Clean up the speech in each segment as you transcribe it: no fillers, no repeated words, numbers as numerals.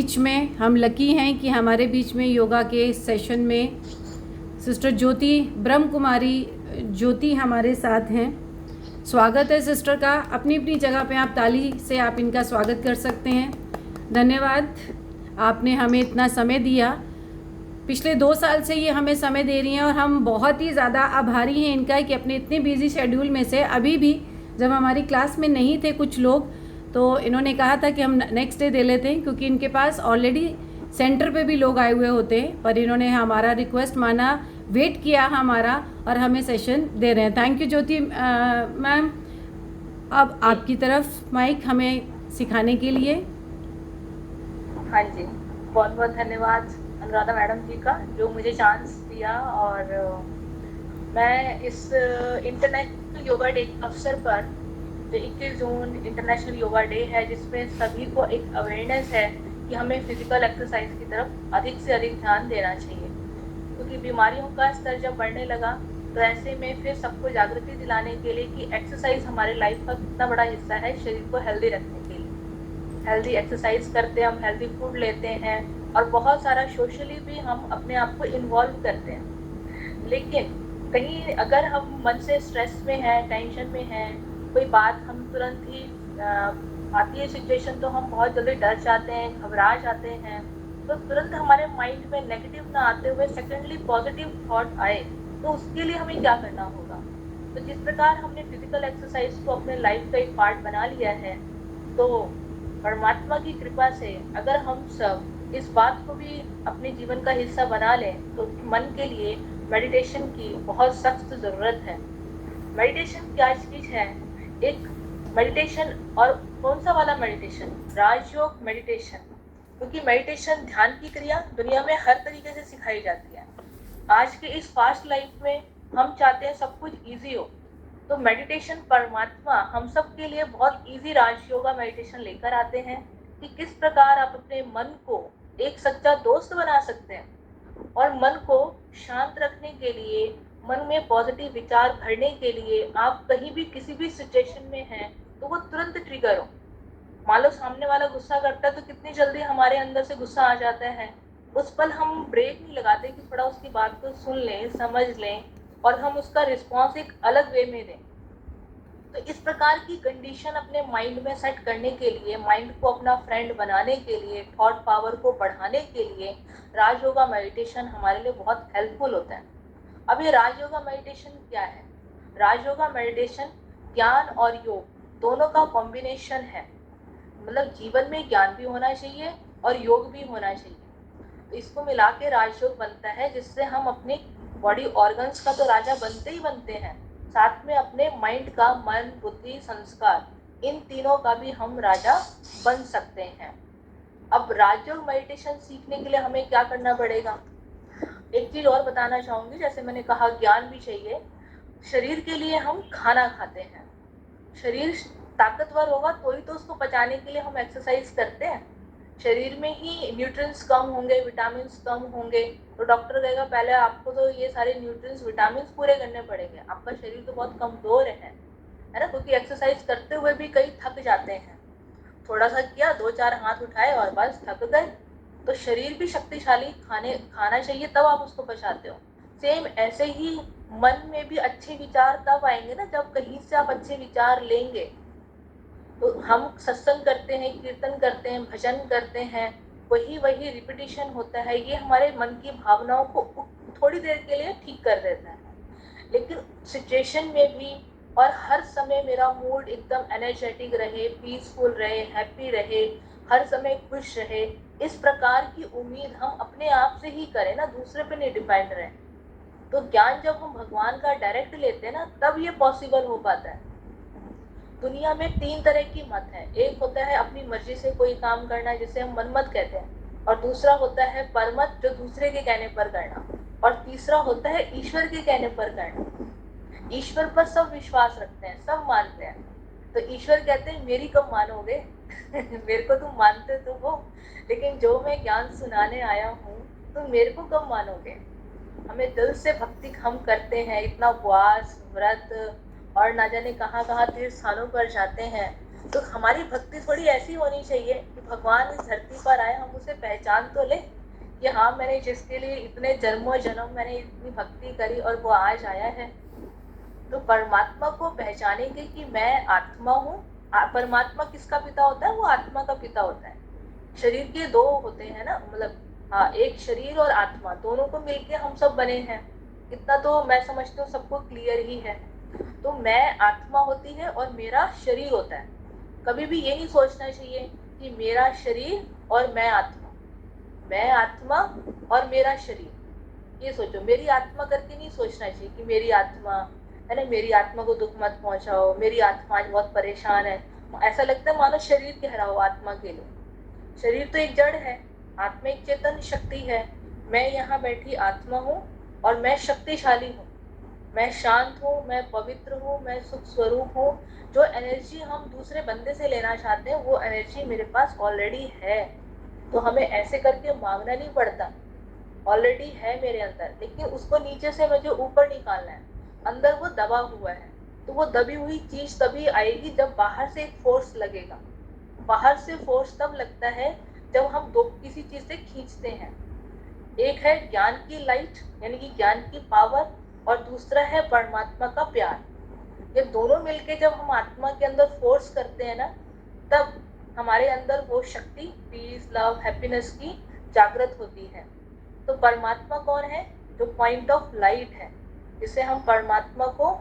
बीच में, हम लकी हैं कि हमारे बीच में योगा के सेशन में सिस्टर ज्योति ब्रह्म कुमारी ज्योति हमारे साथ हैं। स्वागत है सिस्टर का। अपनी अपनी जगह पे आप ताली से आप इनका स्वागत कर सकते हैं। धन्यवाद, आपने हमें इतना समय दिया। पिछले 2 साल से ये हमें समय दे रही हैं और हम बहुत ही ज़्यादा आभारी हैं इनका कि अपने इतने बिजी शेड्यूल में से अभी भी जब हमारी क्लास में नहीं थे कुछ लोग, तो इन्होंने कहा था कि हम नेक्स्ट डे दे लेते हैं, क्योंकि इनके पास ऑलरेडी सेंटर पे भी लोग आए हुए होते हैं, पर इन्होंने हमारा रिक्वेस्ट माना, वेट किया हमारा और हमें सेशन दे रहे हैं। Thank you Jyoti ma'am. अब आपकी तरफ माइक हमें सिखाने के लिए। हाँ जी, बहुत बहुत धन्यवाद अनुराधा मैडम जी का जो मुझे चांस दिया। और मैं इस इंटरनेशनल योगा डे के अवसर पर, जो 21 जून इंटरनेशनल योगा डे है, जिसमें सभी को एक अवेयरनेस है कि हमें फिजिकल एक्सरसाइज की तरफ अधिक से अधिक ध्यान देना चाहिए, क्योंकि बीमारियों का स्तर जब बढ़ने लगा तो ऐसे में फिर सबको जागृति दिलाने के लिए कि एक्सरसाइज हमारे लाइफ का कितना बड़ा हिस्सा है शरीर को हेल्दी रखने के लिए। हेल्दी एक्सरसाइज करते हैं, हम हेल्दी फूड लेते हैं और बहुत सारा सोशली भी हम अपने आप को इन्वॉल्व करते हैं। लेकिन कहीं अगर हम मन से स्ट्रेस में हैं, टेंशन में हैं, कोई बात हम तुरंत ही आती है सिचुएशन तो हम बहुत जल्दी डर जाते हैं, घबरा जाते हैं, तो तुरंत हमारे माइंड में नेगेटिव ना आते हुए सेकेंडली पॉजिटिव थॉट आए, तो उसके लिए हमें क्या करना होगा। तो जिस प्रकार हमने फिजिकल एक्सरसाइज को अपने लाइफ का एक पार्ट बना लिया है, तो परमात्मा की कृपा से अगर हम सब इस बात को भी अपने जीवन का हिस्सा बना लें, तो मन के लिए मेडिटेशन की बहुत सख्त ज़रूरत है। मेडिटेशन क्या चीज़ है? एक मेडिटेशन, और कौन सा वाला मेडिटेशन? राजयोग मेडिटेशन। क्योंकि मेडिटेशन ध्यान की क्रिया दुनिया में हर तरीके से सिखाई जाती है। आज के इस फास्ट लाइफ में हम चाहते हैं सब कुछ इजी हो, तो मेडिटेशन परमात्मा हम सब के लिए बहुत इजी राजयोगा मेडिटेशन लेकर आते हैं कि किस प्रकार आप अपने मन को एक सच्चा दोस्त बना सकते हैं और मन को शांत रखने के लिए, मन में पॉजिटिव विचार भरने के लिए आप कहीं भी किसी भी सिचुएशन में हैं तो वो तुरंत ट्रिगर हो। मान लो सामने वाला गुस्सा करता है तो कितनी जल्दी हमारे अंदर से गुस्सा आ जाता है, उस पल हम ब्रेक नहीं लगाते कि थोड़ा उसकी बात को सुन लें, समझ लें और हम उसका रिस्पॉन्स एक अलग वे में दें। तो इस प्रकार की कंडीशन अपने माइंड में सेट करने के लिए, माइंड को अपना फ्रेंड बनाने के लिए, थॉट पावर को बढ़ाने के लिए राजयोगा मेडिटेशन हमारे लिए बहुत हेल्पफुल होता है। अब ये राजयोगा मेडिटेशन क्या है? राजयोगा मेडिटेशन ज्ञान और योग दोनों का कॉम्बिनेशन है। मतलब जीवन में ज्ञान भी होना चाहिए और योग भी होना चाहिए, तो इसको मिला के राजयोग बनता है, जिससे हम अपने बॉडी ऑर्गन्स का तो राजा बनते ही बनते हैं, साथ में अपने माइंड का, मन, बुद्धि, संस्कार, इन तीनों का भी हम राजा बन सकते हैं। अब राजयोग मेडिटेशन सीखने के लिए हमें क्या करना पड़ेगा? एक चीज और बताना चाहूंगी, जैसे मैंने कहा ज्ञान भी चाहिए। शरीर के लिए हम खाना खाते हैं, शरीर ताकतवर होगा तो ही तो उसको पचाने के लिए हम एक्सरसाइज करते हैं। शरीर में ही न्यूट्रिएंट्स कम होंगे, विटामिन कम होंगे, तो डॉक्टर कहेगा पहले आपको तो ये सारे न्यूट्रिएंट्स, विटामिन पूरे करने पड़ेंगे, आपका शरीर तो बहुत कमजोर है ना, क्योंकि एक्सरसाइज करते हुए भी कई थक जाते हैं, थोड़ा सा किया, 2-4 हाथ उठाए और बस थक गए। तो शरीर भी शक्तिशाली खाना चाहिए, तब आप उसको पचाते हो। सेम ऐसे ही मन में भी अच्छे विचार तब आएंगे ना जब कहीं से आप अच्छे विचार लेंगे। तो हम सत्संग करते हैं, कीर्तन करते हैं, भजन करते हैं, वही वही रिपीटिशन होता है, ये हमारे मन की भावनाओं को थोड़ी देर के लिए ठीक कर देता है। लेकिन सिचुएशन में भी और हर समय मेरा मूड एकदम एनर्जेटिक रहे, पीसफुल रहे, हैप्पी रहे, हर समय खुश रहे, इस प्रकार की उम्मीद हम अपने आप से ही करें ना, दूसरे पे नहीं डिपेंड रहे। तो ज्ञान जब हम भगवान का डायरेक्ट लेते हैं ना, तब ये पॉसिबल हो पाता है। दुनिया में 3 तरह की मत है। एक होता है अपनी मर्जी से कोई काम करना, जिसे हम मनमत कहते हैं, और दूसरा होता है परमत, जो दूसरे के कहने पर करना, और तीसरा होता है ईश्वर के कहने पर करना। ईश्वर पर सब विश्वास रखते हैं, सब मानते हैं, तो ईश्वर कहते हैं मेरी कब मानोगे मेरे को तुम मानते तो हो, लेकिन जो मैं ज्ञान सुनाने आया हूँ तुम मेरे को कब मानोगे। हमें दिल से भक्ति हम करते हैं, इतना उपवास, व्रत और ना जाने कहाँ कहाँ तीर्थ स्थानों पर जाते हैं, तो हमारी भक्ति थोड़ी ऐसी होनी चाहिए कि भगवान इस धरती पर आए, हम उसे पहचान तो लें कि हाँ, मैंने जिसके लिए इतने जन्मों जन्म मैंने इतनी भक्ति करी और वो आज आया है। तो परमात्मा को पहचानेंगे कि मैं आत्मा हूँ। परमात्मा किसका पिता होता है? वो आत्मा का पिता होता है। शरीर के दो होते हैं ना, मतलब हाँ, एक शरीर और आत्मा, दोनों को मिलके हम सब बने हैं। इतना तो मैं समझती हूँ सबको क्लियर ही है। तो मैं आत्मा होती है और मेरा शरीर होता है। कभी भी ये नहीं सोचना चाहिए कि मेरा शरीर और मैं आत्मा, मैं आत्मा और मेरा शरीर। ये सोचो, मेरी आत्मा करके नहीं सोचना चाहिए कि मेरी आत्मा है ना, मेरी आत्मा को दुख मत पहुंचाओ, मेरी आत्मा आज बहुत परेशान है। ऐसा लगता है मानो शरीर कह रहा हो आत्मा के लिए। शरीर तो एक जड़ है, आत्मा एक चेतन शक्ति है। मैं यहाँ बैठी आत्मा हूँ और मैं शक्तिशाली हूँ, मैं शांत हूँ, मैं पवित्र हूँ, मैं सुख स्वरूप हूँ। जो एनर्जी हम दूसरे बंदे से लेना चाहते हैं वो एनर्जी मेरे पास ऑलरेडी है। तो हमें ऐसे करके मांगना नहीं पड़ता, ऑलरेडी है मेरे अंदर। लेकिन उसको नीचे से मुझे ऊपर निकालना है, अंदर वो दबा हुआ है। तो वो दबी हुई चीज तभी आएगी जब बाहर से एक फोर्स लगेगा। बाहर से फोर्स तब लगता है जब हम दो किसी चीज से खींचते हैं। एक है ज्ञान की लाइट यानी कि ज्ञान की पावर, और दूसरा है परमात्मा का प्यार। ये दोनों मिलके जब हम आत्मा के अंदर फोर्स करते हैं ना, तब हमारे अंदर वो शक्ति, पीस, लव, हैप्पीनेस की जागृत होती है। तो परमात्मा कौन है? जो पॉइंट ऑफ लाइट है, जिसे हम परमात्मा को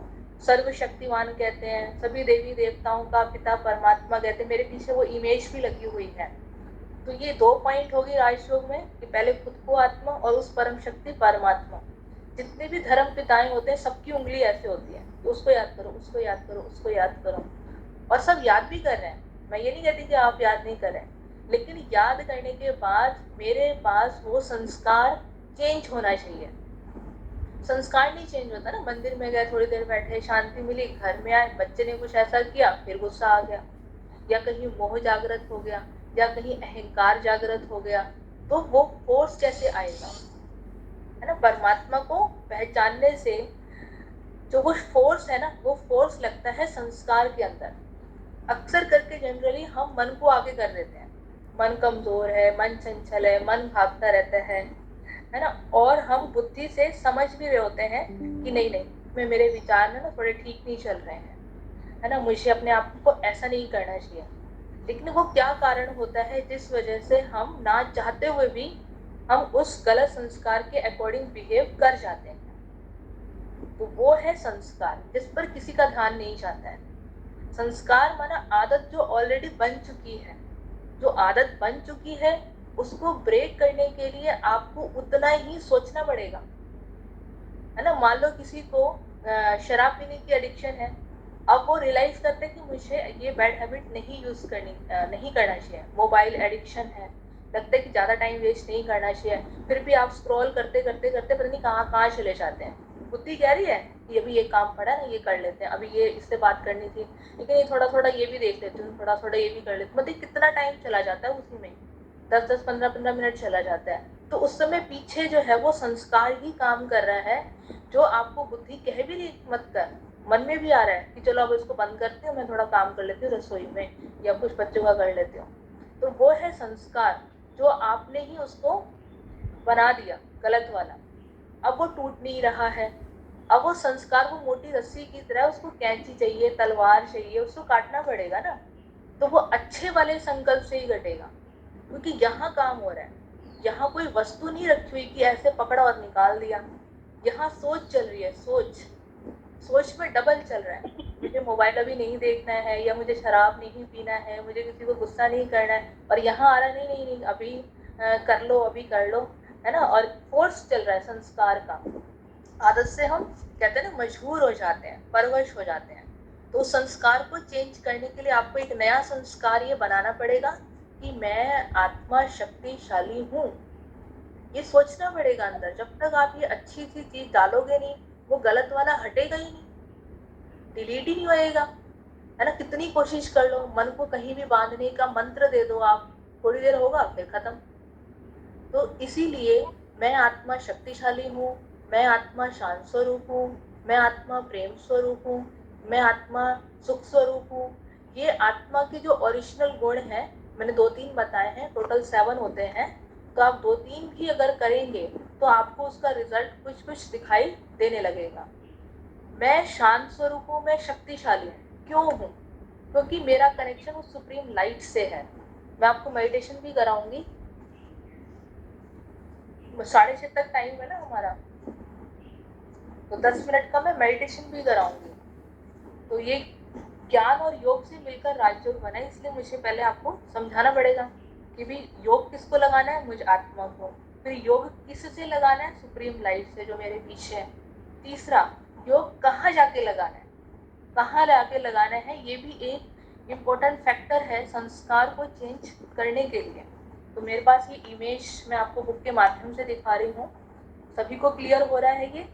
सर्वशक्तिमान कहते हैं, सभी देवी देवताओं का पिता परमात्मा कहते हैं। मेरे पीछे वो इमेज भी लगी हुई है। तो ये दो पॉइंट होगी राजयोग में कि पहले खुद को आत्मा और उस परम शक्ति परमात्मा। जितने भी धर्म पिताएं होते हैं सबकी उंगली ऐसे होती है, तो उसको याद करो, उसको याद करो, उसको याद करो। और सब याद भी कर रहे हैं, मैं ये नहीं कहती कि आप याद नहीं कर रहे हैं, लेकिन याद करने के बाद मेरे पास वो संस्कार चेंज होना चाहिए। संस्कार नहीं चेंज होता ना, मंदिर में गए, थोड़ी देर बैठे, शांति मिली, घर में आए, बच्चे ने कुछ ऐसा किया, फिर गुस्सा आ गया, या कहीं मोह जागृत हो गया, या कहीं अहंकार जागृत हो गया, तो वो फोर्स कैसे आएगा? है ना, परमात्मा को पहचानने से जो वो फोर्स है ना, वो फोर्स लगता है संस्कार के अंदर। अक्सर करके जनरली हम मन को आगे कर देते हैं, मन कमजोर है, मन चंचल है, मन भागता रहता है ना, और हम बुद्धि से समझ भी रहे होते हैं कि नहीं नहीं, मैं मेरे विचार ना थोड़े ठीक नहीं चल रहे हैं, है ना, मुझे अपने आप को ऐसा नहीं करना चाहिए। लेकिन वो क्या कारण होता है जिस वजह से हम ना चाहते हुए भी हम उस गलत संस्कार के अकॉर्डिंग बिहेव कर जाते हैं? तो वो है संस्कार, जिस पर किसी का ध्यान नहीं जाता है। संस्कार माना आदत जो ऑलरेडी बन चुकी है। जो आदत बन चुकी है उसको ब्रेक करने के लिए आपको उतना ही सोचना पड़ेगा, है ना। मान लो किसी को शराब पीने की एडिक्शन है, अब वो रियलाइज करते हैं कि मुझे ये बैड हैबिट नहीं नहीं करना चाहिए। मोबाइल एडिक्शन है, लगता है कि ज्यादा टाइम वेस्ट नहीं करना चाहिए, फिर भी आप स्क्रॉल करते करते करते पता नहीं कहाँ कहाँ चले जाते हैं। बुद्धि कह रही है कि अभी ये काम पड़ा ना, ये कर लेते हैं, अभी ये इससे बात करनी थी, लेकिन ये थोड़ा थोड़ा ये भी देख लेती हूँ, थोड़ा थोड़ा ये भी कर लेती हूँ। मतलब कितना टाइम चला जाता है उसी में, 10-10, 15-15 मिनट चला जाता है। तो उस समय पीछे जो है वो संस्कार ही काम कर रहा है, जो आपको बुद्धि कह भी नहीं मत कर, मन में भी आ रहा है कि चलो अब इसको बंद करती हूँ, मैं थोड़ा काम कर लेती हूँ रसोई में, या कुछ बच्चों का कर लेती हूँ। तो वो है संस्कार, जो आपने ही उसको बना दिया गलत वाला। अब वो टूट नहीं रहा है। अब वो संस्कार वो मोटी रस्सी की तरह, उसको कैंची चाहिए, तलवार चाहिए, उसको काटना पड़ेगा ना। तो वो अच्छे वाले संकल्प से ही घटेगा, क्योंकि यहाँ काम हो रहा है। यहाँ कोई वस्तु नहीं रखी हुई कि ऐसे पकड़ा और निकाल दिया। यहाँ सोच चल रही है, सोच में डबल चल रहा है। मुझे मोबाइल अभी नहीं देखना है, या मुझे शराब नहीं पीना है, मुझे किसी को गुस्सा नहीं करना है, और यहाँ आ रहा नहीं नहीं नहीं अभी कर लो, अभी कर लो, है ना। और फोर्स चल रहा है संस्कार का। आदत से हम कहते हैं ना मजबूर हो जाते हैं, परवश हो जाते हैं। तो उस संस्कार को चेंज करने के लिए आपको एक नया संस्कार ये बनाना पड़ेगा कि मैं आत्मा शक्तिशाली हूँ। ये सोचना पड़ेगा अंदर। जब तक आप ये अच्छी सी चीज डालोगे नहीं, वो गलत वाला हटेगा ही नहीं, डिलीट ही नहीं होएगा, है ना। कितनी कोशिश कर लो, मन को कहीं भी बांधने का मंत्र दे दो आप, थोड़ी देर होगा फिर खत्म। तो इसीलिए मैं आत्मा शक्तिशाली हूँ, मैं आत्मा शांत स्वरूप हूँ, मैं आत्मा प्रेम स्वरूप हूँ, मैं आत्मा सुख स्वरूप हूँ। ये आत्मा के जो ओरिजिनल गुण है मैंने 2-3 बताए हैं, टोटल 7 होते हैं। तो आप 2-3 भी अगर करेंगे तो आपको उसका रिजल्ट कुछ कुछ दिखाई देने लगेगा। मैं शांत स्वरूप हूँ, मैं शक्तिशाली हूँ। क्यों हूँ? क्योंकि मेरा कनेक्शन उस सुप्रीम लाइट से है। मैं आपको मेडिटेशन भी कराऊंगी। 6:30 तक टाइम है ना हमारा, तो 10 मिनट का मैं मेडिटेशन भी कराऊंगी। तो ये ज्ञान और योग से मिलकर राजयोग बना है, इसलिए मुझे पहले आपको समझाना पड़ेगा कि भी योग किसको लगाना है, मुझ आत्मा को। फिर योग किससे लगाना है, सुप्रीम लाइट से जो मेरे पीछे है। तीसरा, योग कहाँ जाके लगाना है, कहाँ जाके लगाना है, ये भी एक इम्पोर्टेंट फैक्टर है संस्कार को चेंज करने के लिए। तो मेरे पास ये इमेज मैं आपको बुक के माध्यम से दिखा रही हूँ, सभी को क्लियर हो रहा है ये,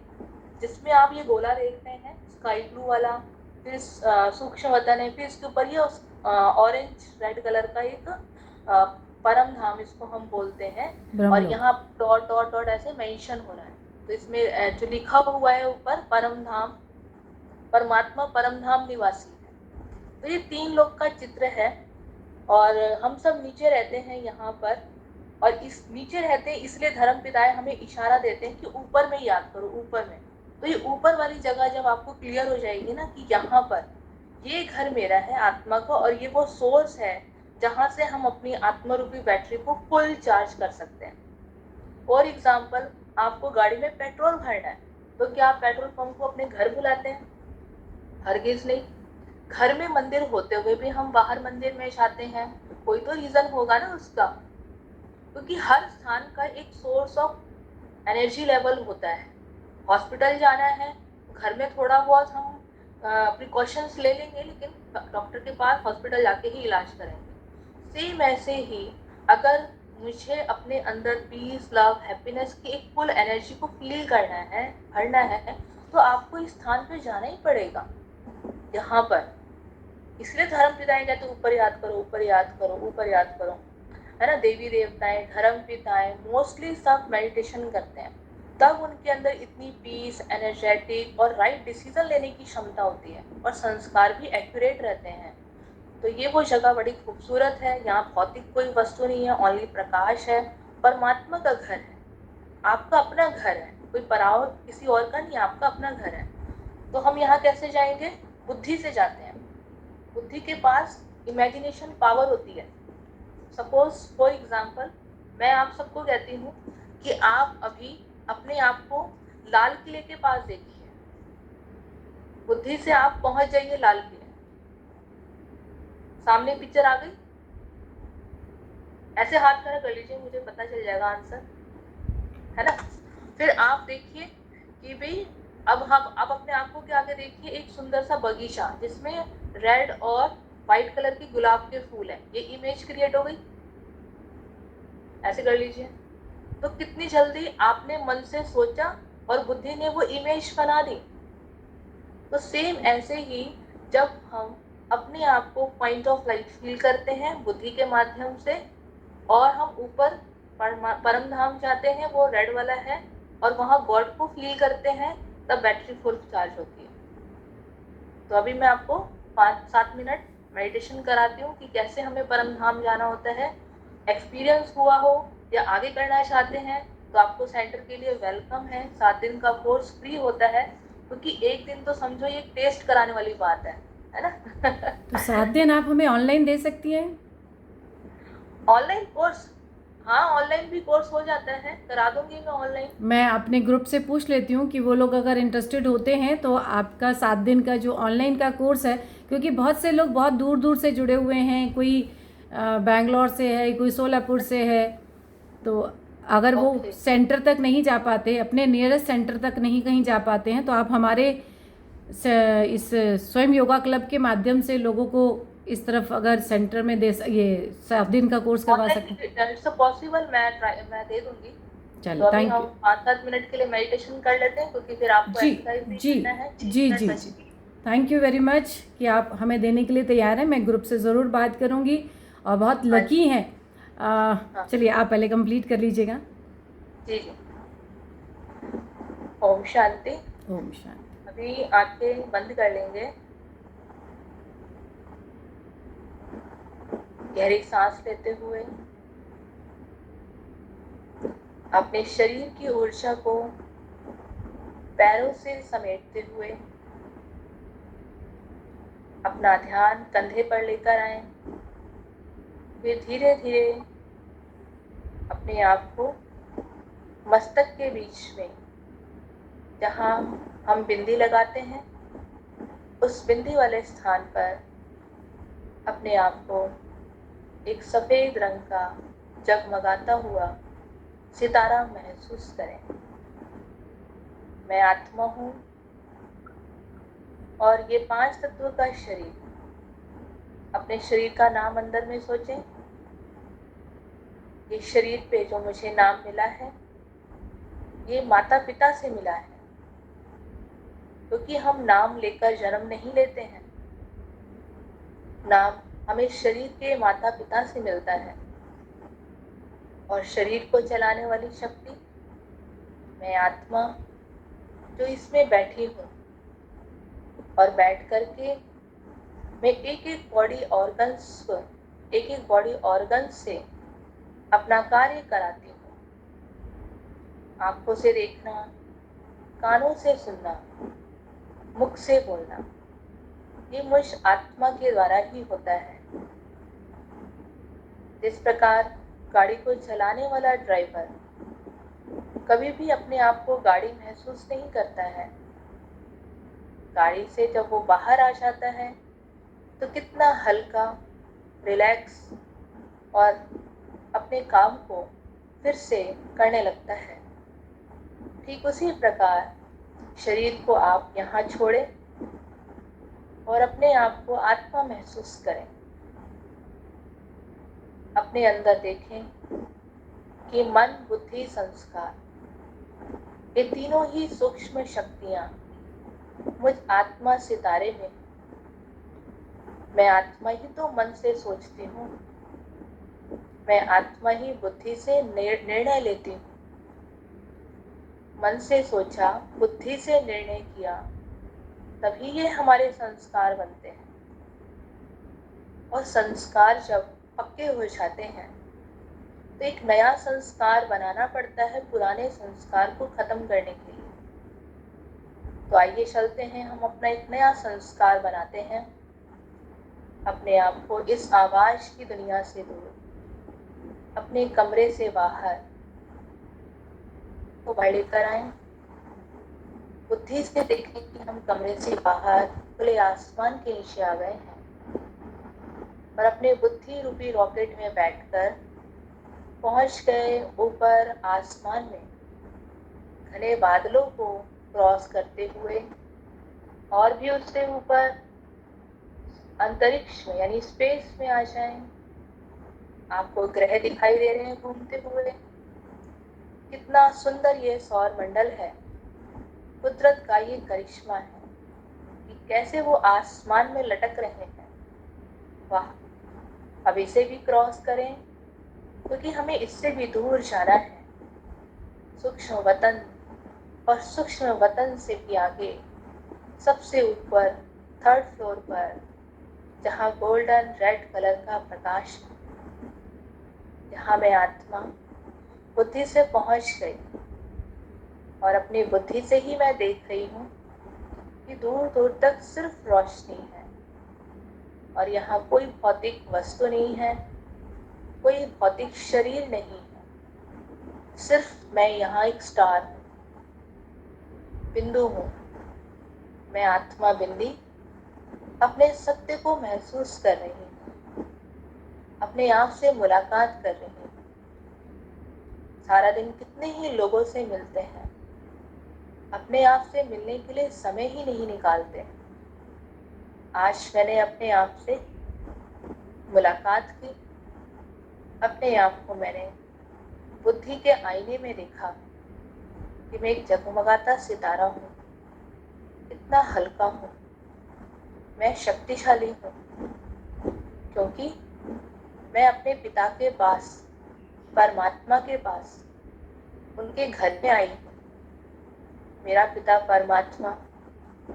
जिसमें आप ये गोला देख रहे हैं स्काई ब्लू वाला, फिर सूक्ष्म वतन है, फिर इसके ऊपर ये ऑरेंज रेड कलर का एक परम धाम इसको हम बोलते हैं, और यहाँ डॉट डॉट डॉट ऐसे मेंशन हो रहा है। तो इसमें जो लिखा हुआ है ऊपर परम धाम, परमात्मा परम धाम निवासी है। तो ये 3 लोग का चित्र है, और हम सब नीचे रहते हैं यहाँ पर, और इस नीचे रहते हैं इसलिए धर्म पिताएं हमें इशारा देते हैं कि ऊपर में याद करो, ऊपर में। तो ये ऊपर वाली जगह जब आपको क्लियर हो जाएगी ना कि यहाँ पर ये घर मेरा है आत्मा का, और ये वो सोर्स है जहाँ से हम अपनी आत्मा रूपी बैटरी को फुल चार्ज कर सकते हैं। फॉर एग्जाम्पल, आपको गाड़ी में पेट्रोल भरना है, तो क्या आप पेट्रोल पंप को अपने घर बुलाते हैं? हरगिज नहीं। घर में मंदिर होते हुए भी हम बाहर मंदिर में जाते हैं, कोई तो रीजन होगा ना उसका, क्योंकि हर स्थान का एक सोर्स ऑफ एनर्जी लेवल होता है। हॉस्पिटल जाना है, घर में थोड़ा बहुत हम प्रिकॉशंस ले लेंगे, लेकिन डॉक्टर के पास हॉस्पिटल जाके ही इलाज करेंगे। सेम ऐसे ही अगर मुझे अपने अंदर पीस, लव, हैप्पीनेस की एक फुल एनर्जी को फील करना है, भरना है, तो आपको इस स्थान पे जाना ही पड़ेगा, यहाँ पर। इसलिए धर्म पिताएं कहते ऊपर याद करो, ऊपर याद करो, ऊपर याद करो, है ना। देवी देवताएं, धर्म पिताएं मोस्टली सब मेडिटेशन करते हैं, तब उनके अंदर इतनी पीस, एनर्जेटिक और राइट डिसीजन लेने की क्षमता होती है, और संस्कार भी एक्यूरेट रहते हैं। तो ये वो जगह बड़ी खूबसूरत है, यहाँ भौतिक कोई वस्तु नहीं है, ओनली प्रकाश है, परमात्मा का घर है, आपका अपना घर है, कोई पराव किसी और का नहीं, आपका अपना घर है। तो हम यहाँ कैसे जाएंगे? बुद्धि से जाते हैं। बुद्धि के पास इमेजिनेशन पावर होती है। सपोज फॉर एग्जाम्पल, मैं आप सबको कहती हूँ कि आप अभी अपने आप को लाल किले के पास देखिए, बुद्धि से आप पहुंच जाइए लाल किले, सामने पिक्चर आ गई, ऐसे हाथ खड़ा कर लीजिए, मुझे पता चल जाएगा आंसर, है ना। फिर आप देखिए कि भाई अब अपने आप को क्या आगे देखिए, एक सुंदर सा बगीचा जिसमें रेड और व्हाइट कलर के गुलाब के फूल हैं, ये इमेज क्रिएट हो गई, ऐसे कर लीजिए। तो कितनी जल्दी आपने मन से सोचा और बुद्धि ने वो इमेज बना दी। तो सेम ऐसे ही जब हम अपने आप को पॉइंट ऑफ लाइट फील करते हैं बुद्धि के माध्यम से, और हम ऊपर परम धाम जाते हैं, वो रेड वाला है, और वहाँ गॉड को फील करते हैं, तब बैटरी फुल चार्ज होती है। तो अभी मैं आपको 5-7 मिनट मेडिटेशन कराती हूँ कि कैसे हमें परम धाम जाना होता है। एक्सपीरियंस हुआ हो या आगे करना चाहते हैं तो आपको सेंटर के लिए वेलकम है। 7 दिन का कोर्स फ्री होता है, क्योंकि एक दिन तो समझो ये टेस्ट कराने वाली बात है ना। तो 7 दिन आप हमें ऑनलाइन दे सकती हैं? ऑनलाइन कोर्स, हाँ ऑनलाइन भी कोर्स हो जाता है, करा दूंगी मैं ऑनलाइन। मैं अपने ग्रुप से पूछ लेती हूँ कि वो लोग अगर इंटरेस्टेड होते हैं तो आपका 7 दिन का जो ऑनलाइन का कोर्स है, क्योंकि बहुत से लोग बहुत दूर दूर से जुड़े हुए हैं, कोई बैंगलोर से है, कोई सोलापुर से है, तो अगर वो सेंटर तक नहीं जा पाते, अपने नियरेस्ट सेंटर तक नहीं कहीं जा पाते हैं, तो आप हमारे इस स्वयं योगा क्लब के माध्यम से लोगों को इस तरफ अगर सेंटर में ये 7 दिन का कोर्स करवा सकते हैं। इट्स पॉसिबल, मैं दे दूंगी। चलो, तो हम 5-7 मिनट के लिए मेडिटेशन कर लेते हैं, क्योंकि फिर आपको एक्सरसाइज भी करना है। जी, थैंक यू वेरी मच कि आप हमें देने के लिए तैयार हैं। मैं ग्रुप से ज़रूर बात करूंगी, और बहुत लकी हैं। चलिए आप पहले कंप्लीट कर लीजिएगा। जी। ओम शांति। ओम शांति। अभी आंखें बंद कर लेंगे। गहरी सांस लेते हुए अपने शरीर की ऊर्जा को पैरों से समेटते हुए अपना ध्यान कंधे पर लेकर आए। फिर धीरे धीरे अपने आप को मस्तक के बीच में, जहाँ हम बिंदी लगाते हैं, उस बिंदी वाले स्थान पर अपने आप को एक सफेद रंग का जगमगाता हुआ सितारा महसूस करें। मैं आत्मा हूँ और ये 5 तत्व का शरीर, अपने शरीर का नाम अंदर में सोचें। ये शरीर पे जो मुझे नाम मिला है, ये माता पिता से मिला है, क्योंकि हम नाम लेकर जन्म नहीं लेते हैं। नाम हमें शरीर के माता पिता से मिलता है। और शरीर को चलाने वाली शक्ति मैं आत्मा जो इसमें बैठी हूँ, और बैठ करके मैं एक एक बॉडी ऑर्गन्स से अपना कार्य कराती हूँ। आंखों से देखना, कानों से सुनना, मुख से बोलना, ये मुझ आत्मा के द्वारा ही होता है। जिस प्रकार गाड़ी को चलाने वाला ड्राइवर कभी भी अपने आप को गाड़ी महसूस नहीं करता है, गाड़ी से जब वो बाहर आ जाता है तो कितना हल्का, रिलैक्स और अपने काम को फिर से करने लगता है। ठीक उसी प्रकार शरीर को आप यहाँ छोड़ें और अपने आप को आत्मा महसूस करें। अपने अंदर देखें कि मन, बुद्धि, संस्कार, ये तीनों ही सूक्ष्म शक्तियाँ मुझ आत्मा सितारे में। मैं आत्मा ही तो मन से सोचती हूँ, मैं आत्मा ही बुद्धि से निर्णय लेती हूँ। मन से सोचा, बुद्धि से निर्णय किया, तभी ये हमारे संस्कार बनते हैं। और संस्कार जब पक्के हो जाते हैं तो एक नया संस्कार बनाना पड़ता है पुराने संस्कार को खत्म करने के लिए। तो आइए चलते हैं, हम अपना एक नया संस्कार बनाते हैं। अपने आप को इस आवाज की दुनिया से दूर, अपने कमरे से बाहर तो बाहर लेकर आए। बुद्धि से देखें कि हम कमरे से बाहर खुले आसमान के नीचे आ गए हैं, और अपने बुद्धि रूपी रॉकेट में बैठकर पहुंच गए ऊपर आसमान में। घने बादलों को क्रॉस करते हुए और भी उससे ऊपर अंतरिक्ष में यानी स्पेस में आ जाएं। आपको ग्रह दिखाई दे रहे हैं घूमते हुए। कितना सुंदर ये सौर मंडल है, कुदरत का ये करिश्मा है कि कैसे वो आसमान में लटक रहे हैं। वाह, अब इसे भी क्रॉस करें, क्योंकि हमें इससे भी दूर जाना है। सूक्ष्म वतन, और सूक्ष्म वतन से भी आगे सबसे ऊपर 3rd फ्लोर पर, जहाँ गोल्डन रेड कलर का प्रकाश है, जहाँ मैं आत्मा बुद्धि से पहुंच गई। और अपनी बुद्धि से ही मैं देख रही हूँ कि दूर दूर तक सिर्फ रोशनी है, और यहाँ कोई भौतिक वस्तु नहीं है, कोई भौतिक शरीर नहीं है, सिर्फ मैं यहाँ एक स्टार हूँ, बिंदु हूँ। मैं आत्मा बिंदी अपने सत्य को महसूस कर रही हूँ, अपने आप से मुलाकात कर रही हूँ। सारा दिन कितने ही लोगों से मिलते हैं, अपने आप से मिलने के लिए समय ही नहीं निकालते। आज मैंने अपने आप से मुलाकात की। अपने आप को मैंने बुद्धि के आईने में देखा कि मैं एक जगमगाता सितारा हूँ, इतना हल्का हूँ, मैं शक्तिशाली हूँ, क्योंकि मैं अपने पिता के पास, परमात्मा के पास, उनके घर में आई हूँ। मेरा पिता परमात्मा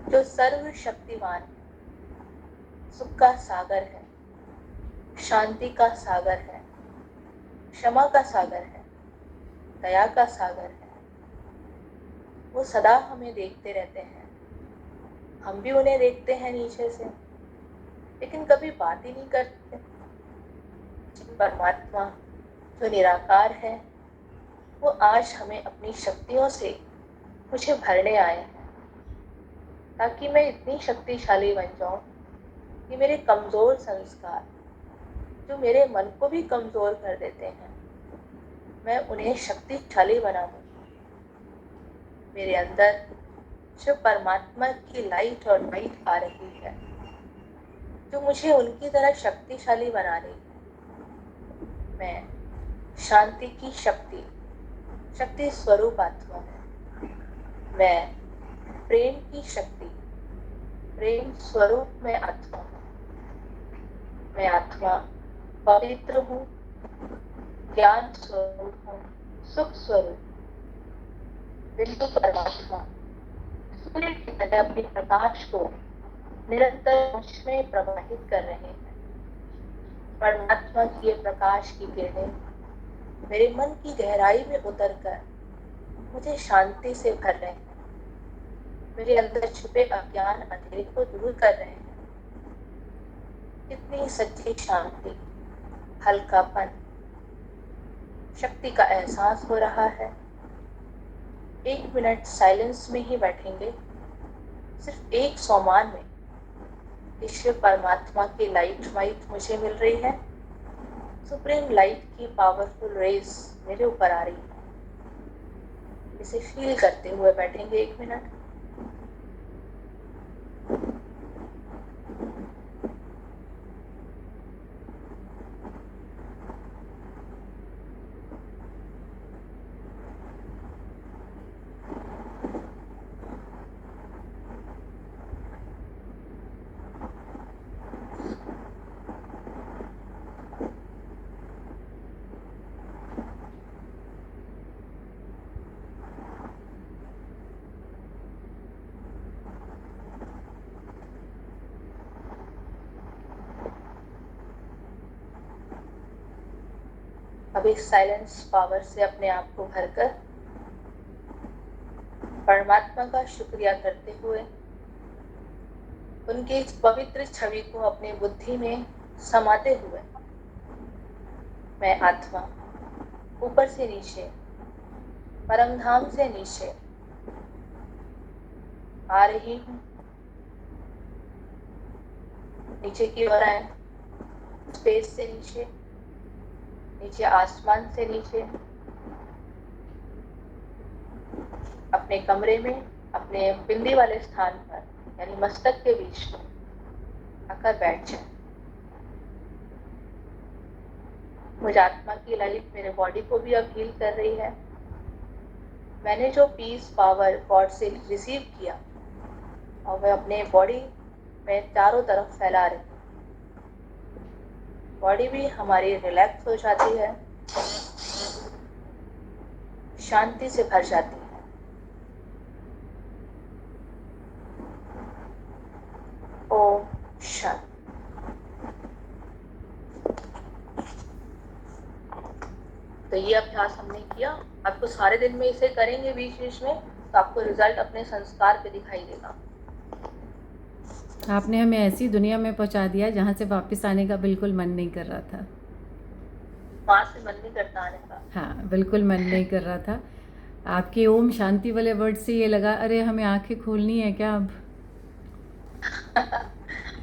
जो सर्वशक्तिमान है, सुख का सागर है, शांति का सागर है, क्षमा का सागर है, दया का सागर है। वो सदा हमें देखते रहते हैं, हम भी उन्हें देखते हैं नीचे से, लेकिन कभी बात ही नहीं करते। परमात्मा जो निराकार है, वो आज हमें अपनी शक्तियों से मुझे भरने आए हैं, ताकि मैं इतनी शक्तिशाली बन जाऊं कि मेरे कमजोर संस्कार जो मेरे मन को भी कमजोर कर देते हैं, मैं उन्हें शक्तिशाली बना दूं। मेरे अंदर जो परमात्मा की लाइट और लाइट आ रही है, जो मुझे उनकी तरह शक्तिशाली बना रही है। मैं शांति की शक्ति स्वरूप आत्मा हूँ। मैं प्रेम की शक्ति, प्रेम स्वरूप में आत्मा हूँ। मैं आत्मा पवित्र हूँ, ज्ञान स्वरूप हूँ, सुख स्वरूप। बिंदु परमात्मा सूर्य की तरह अपने प्रकाश को निरंतर मुझ में प्रवाहित कर रहे हैं। परमात्मा की ये प्रकाश की किरणें मेरे मन की गहराई में उतरकर मुझे शांति से भर रहे हैं। मेरे अंदर छुपे अज्ञान अंधेरे को दूर कर रहे हैं। कितनी सच्ची शांति, हल्कापन, शक्ति का एहसास हो रहा है। 1 मिनट साइलेंस में ही बैठेंगे, सिर्फ एक सोमान में। ईश्वर परमात्मा की लाइट मुझे मिल रही है। सुप्रीम लाइट की पावरफुल रेज मेरे ऊपर आ रही है। इसे फील करते हुए बैठेंगे 1 मिनट। अब इस साइलेंस पावर से अपने आप को भरकर परमात्मा का शुक्रिया करते हुए उनकी इस पवित्र छवि को अपनी बुद्धि में समाते हुए मैं आत्मा ऊपर से नीचे, परमधाम से नीचे आ रही हूँ। नीचे की ओर आए, स्पेस से नीचे, नीचे आसमान से नीचे, अपने कमरे में, अपने बिंदी वाले स्थान पर यानी मस्तक के बीच में आकर बैठ जाए। मुझे आत्मा की लाइट मेरे बॉडी को भी अब हील कर रही है। मैंने जो पीस पावर गॉड से रिसीव किया और वह अपने बॉडी में चारों तरफ फैला रही है। बॉडी भी हमारी रिलैक्स हो जाती है, शांति से भर जाती है। ओम शांति। तो ये अभ्यास हमने किया। आपको सारे दिन में इसे करेंगे बीच बीच में, तो आपको रिजल्ट अपने संस्कार पे दिखाई देगा। आपने हमें ऐसी दुनिया में पहुंचा दिया जहाँ से वापस आने का बिल्कुल मन नहीं कर रहा था। वहाँ से मन नहीं करता आने का। हाँ, बिल्कुल मन नहीं कर रहा था। आपके ओम शांति वाले वर्ड से ये लगा, अरे हमें आंखें खोलनी है क्या अब?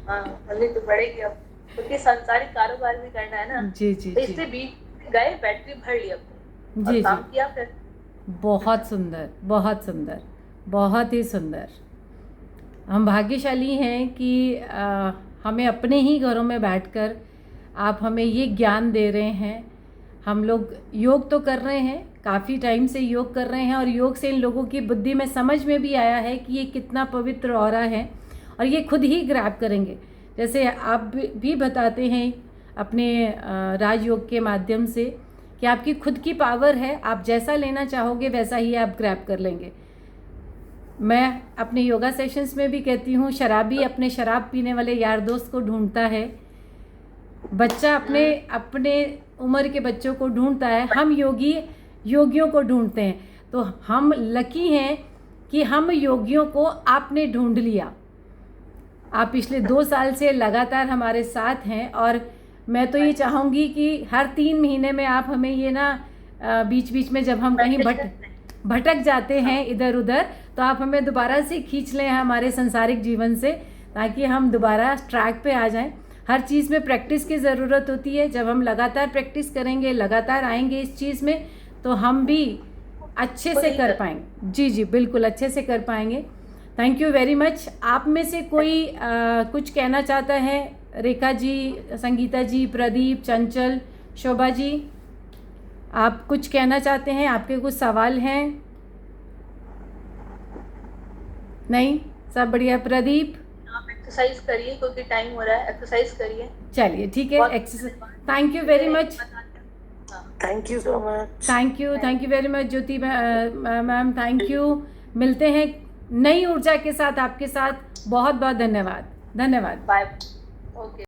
हाँ, मम्मी तो बढ़ेगी अब, क्योंकि संसारिक कारोबार भी करना है ना। जी जी तो जी इससे बीच गए, बैटरी भर ली अपनी जी और काम जी। किया फिर। बहुत सुंदर, बहुत सुंदर, बहुत ही सुंदर। हम भाग्यशाली हैं कि हमें अपने ही घरों में बैठकर आप हमें ये ज्ञान दे रहे हैं। हम लोग योग तो कर रहे हैं, काफ़ी टाइम से योग कर रहे हैं, और योग से इन लोगों की बुद्धि में समझ में भी आया है कि ये कितना पवित्र ऑरा है, और ये खुद ही ग्रैब करेंगे। जैसे आप भी बताते हैं अपने राजयोग के माध्यम से कि आपकी खुद की पावर है, आप जैसा लेना चाहोगे वैसा ही आप ग्रैब कर लेंगे। मैं अपने योगा सेशंस में भी कहती हूँ, शराबी अपने शराब पीने वाले यार दोस्त को ढूंढता है, बच्चा अपने अपने उम्र के बच्चों को ढूंढता है, हम योगियों को ढूंढते हैं। तो हम लकी हैं कि हम योगियों को आपने ढूंढ लिया। आप पिछले 2 साल से लगातार हमारे साथ हैं, और मैं तो ये चाहूँगी कि हर 3 महीने में आप हमें ये ना बीच बीच में जब हम कहीं भटक जाते हैं इधर उधर, तो आप हमें दोबारा से खींच लें हमारे संसारिक जीवन से, ताकि हम दोबारा ट्रैक पे आ जाएं। हर चीज़ में प्रैक्टिस की ज़रूरत होती है। जब हम लगातार प्रैक्टिस करेंगे, लगातार आएंगे इस चीज़ में, तो हम भी अच्छे से कर पाएंगे। जी जी बिल्कुल अच्छे से कर पाएंगे। Thank you very much. आप में से कोई कुछ कहना चाहता है? रेखा जी, संगीता जी, प्रदीप, चंचल, शोभा जी, आप कुछ कहना चाहते हैं? आपके कुछ सवाल हैं? नहीं, सब बढ़िया। प्रदीप, आप एक्सरसाइज करिए क्योंकि टाइम हो रहा है, एक्सरसाइज करिए। चलिए ठीक है, exercise. Thank you very much. Thank you so much. Thank you very much Jyoti ma'am, thank you. मिलते हैं नई ऊर्जा के साथ आपके साथ। बहुत बहुत धन्यवाद। बाय। ओके।